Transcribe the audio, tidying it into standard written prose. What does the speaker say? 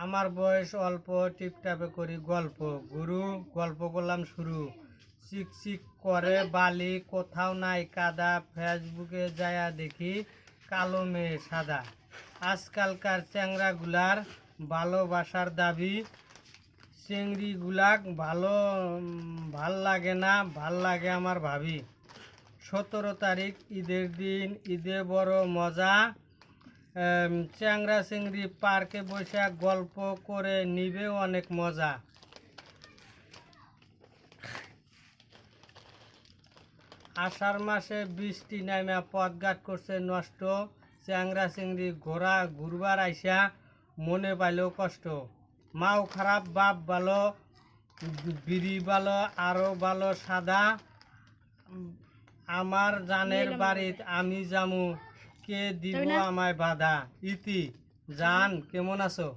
আমার বয়স অল্প, টিপটাপে করি গল্প। গুরু গল্প করলাম শুরু। চিকচিক করে বালি, কোথাও নাই কাদা। ফেসবুকে যায়া দেখি কালো মেয়ে সাদা। আজকালকার চ্যাংরাগুলার ভালোবাসার দাবি। চিংড়িগুলাক ভাল লাগে না, ভাল লাগে আমার ভাবি। 17 তারিখ ঈদের দিন, ঈদে বড় মজা। চ্যাংরা চিংড়ি পার্কে বসে গল্প করে নিবে অনেক মজা। আষাঢ় মাসে বৃষ্টি নামা পথঘাট করছে নষ্ট। চ্যাংরা চিংড়ি ঘুরবার আইসা মনে পাইল কষ্ট। মাও খারাপ বাপ ভালো, বিড়ি ভালো আরো ভালো সাদা। আমার জানের বাড়িত আমি জামু, কে দিব আমায় বাধা। ইতি জান কেমন আছো?